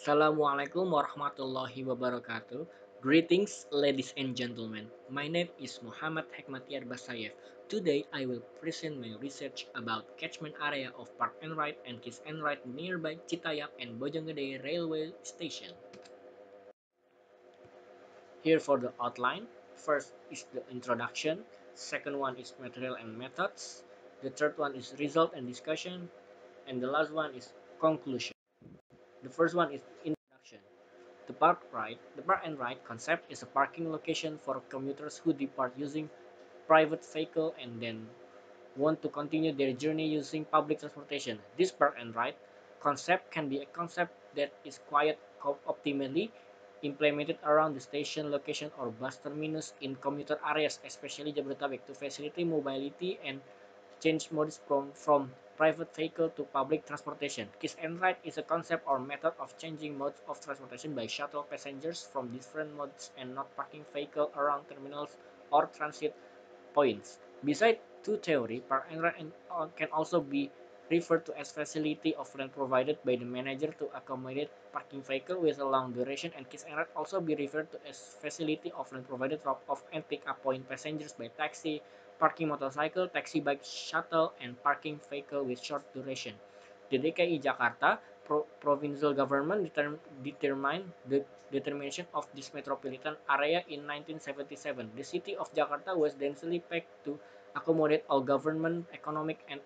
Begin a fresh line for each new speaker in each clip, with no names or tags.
Assalamualaikum warahmatullahi wabarakatuh. Greetings, ladies and gentlemen. My name is Muhammad Hekmatyar Basayev. Today, I will present my research about catchment area of Park and Ride and Kissand-Ride nearby Citayam and Bojonggede railway station. Here for the outline. First is the introduction. Second one is material and methods. The third one is result and discussion. And the last one is conclusion. The first one is introduction. The park and ride concept is a parking location for commuters who depart using private vehicle and then want to continue their journey using public transportation. This park and ride concept can be a concept that is quite optimally implemented around the station location or bus terminus in commuter areas, especially Jabodetabek, to facilitate mobility and change modes from private vehicle to public transportation. Kiss-and-ride is a concept or method of changing modes of transportation by shuttle passengers from different modes and not parking vehicle around terminals or transit points. Besides to theory, park and ride can also be referred to as facility of land provided by the manager to accommodate parking vehicle with a long duration, and kiss and ride also be referred to as facility of land provided drop off and pick up point passengers by taxi, parking motorcycle, taxi bike shuttle, and parking vehicle with short duration. The DKI Jakarta provincial government determined the determination of this metropolitan area in 1977. The city of Jakarta was densely packed to accommodate all government, economic, and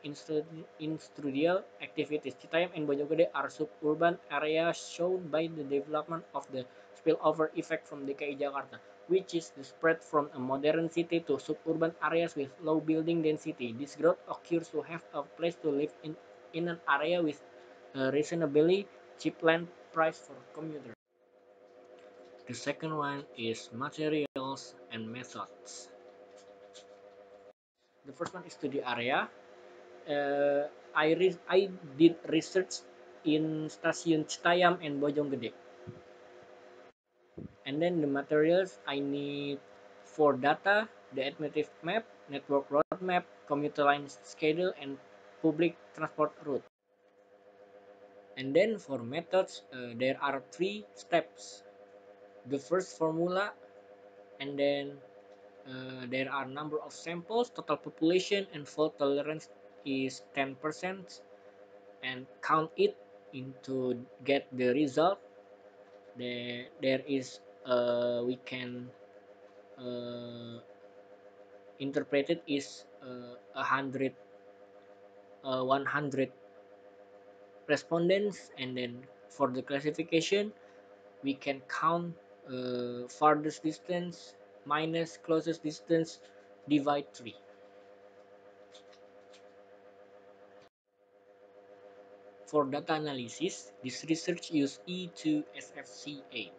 industrial activities. Citayam and Bojonggede are suburban areas shown by the development of the spillover effect from DKI Jakarta, which is the spread from a modern city to suburban areas with low building density. This growth occurs to have a place to live in an area with a reasonably cheap land price for commuters. The second one is materials and methods. The first one is study area. I did research in Stasiun Citayam and Bojonggede. And then the materials I need for data, the administrative map, network roadmap, commuter line schedule, and public transport route. And then for methods, there are three steps. The first formula, and then there are number of samples, total population, and fault tolerance is 10%, and count it into get the result. There is we can uh, interpret it is 100 respondents, and then for the classification we can count farthest distance minus closest distance divide 3. For data analysis, this research used E2SFCA.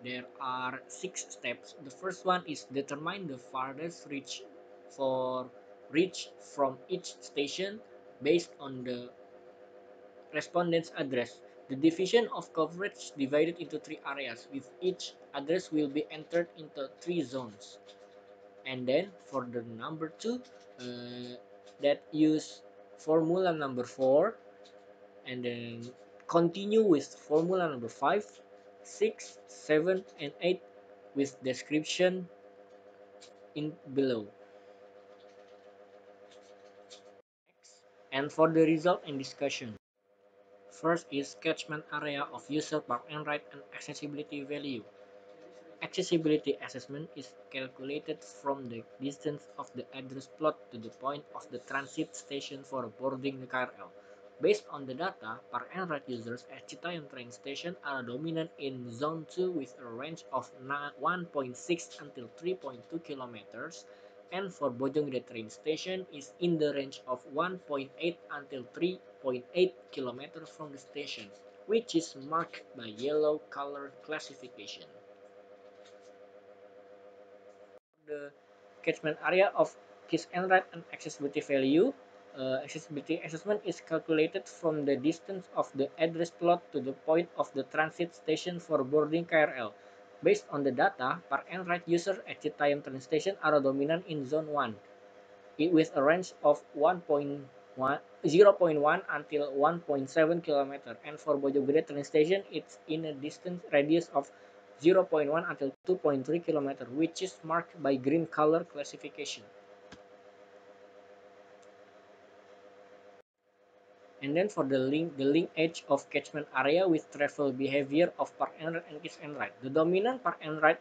There are 6 steps. The first one is determine the farthest reach from each station based on the respondent's address. The division of coverage divided into 3 areas, with each address will be entered into 3 zones. And then for the number 2, that use formula number 4, and then continue with formula number 5, 6, 7, and 8 with description in below. And for the result and discussion. First is catchment area of user park and ride and accessibility value. Accessibility assessment is calculated from the distance of the address plot to the point of the transit station for boarding the KRL. Based on the data, park and ride users at Citayam train station are dominant in Zone 2 with a range of 1.6 until 3.2 kilometers, and for Bojonggede train station is in the range of 1.8 until 3.8 kilometers from the station, which is marked by yellow color classification. The catchment area of Kissand-Ride and accessibility value. Accessibility assessment is calculated from the distance of the address plot to the point of the transit station for boarding KRL. Based on the data, park and ride users at Citayam train station are dominant in zone 1, with a range of 1.6 0.1 until 1.7 kilometer, and for Bojonggede train station it's in a distance radius of 0.1 until 2.3 kilometer, which is marked by green color classification. And then for the linkage of catchment area with travel behavior of park and ride and kiss and ride. The dominant park and ride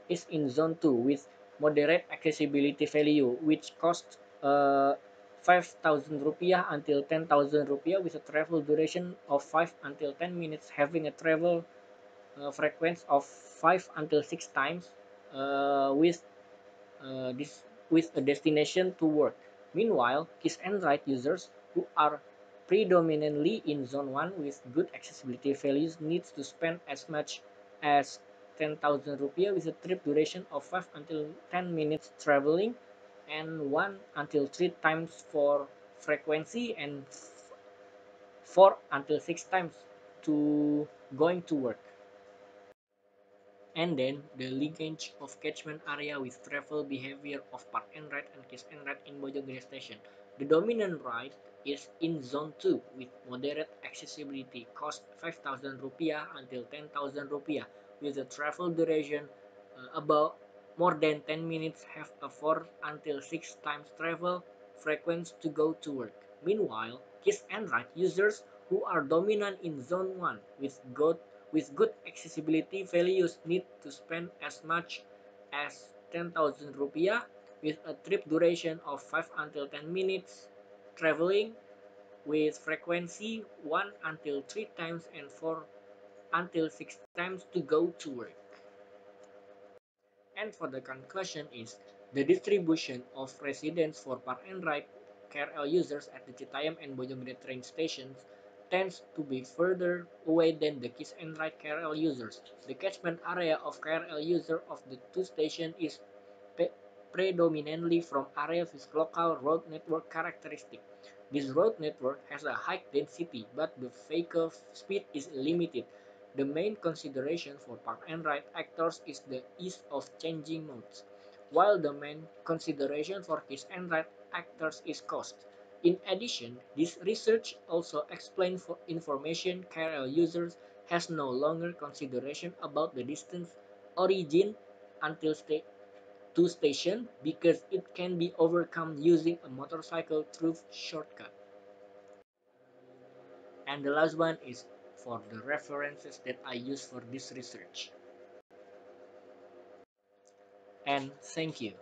is in zone 2 with moderate accessibility value, which costs 5,000 rupiah until 10,000 rupiah with a travel duration of 5 until 10 minutes, having a travel frequency of 5 until 6 times this with a destination to work. Meanwhile, Kiss and Ride users who are predominantly in Zone 1 with good accessibility values needs to spend as much as 10,000 rupiah with a trip duration of 5 until 10 minutes traveling and 1 until 3 times for frequency and 4 until 6 times to going to work. And then the linkage of catchment area with travel behavior of park and ride and kiss and ride in Bojonggede station. The dominant ride is in zone 2 with moderate accessibility, cost 5,000 rupiah until 10,000 rupiah with a travel duration about more than 10 minutes, have a 4 until 6 times travel frequency to go to work. Meanwhile, kiss and ride users who are dominant in zone 1 with good accessibility values need to spend as much as 10,000 rupiah with a trip duration of 5 until 10 minutes traveling with frequency 1 until 3 times and 4 until 6 times to go to work. And for the conclusion is the distribution of residents for park and ride KRL users at the Citayam and Bojonggede train stations tends to be further away than the Kiss and Ride KRL users. The catchment area of KRL user of the two stations is predominantly from areas with local road network characteristic. This road network has a high density, but the vehicle speed is limited. The main consideration for park and ride actors is the ease of changing modes, while the main consideration for kiss and ride actors is cost. In addition, this research also explains for information KRL users has no longer consideration about the distance origin until to station because it can be overcome using a motorcycle through shortcut. And the last one is for the references that I use for this research. And thank you.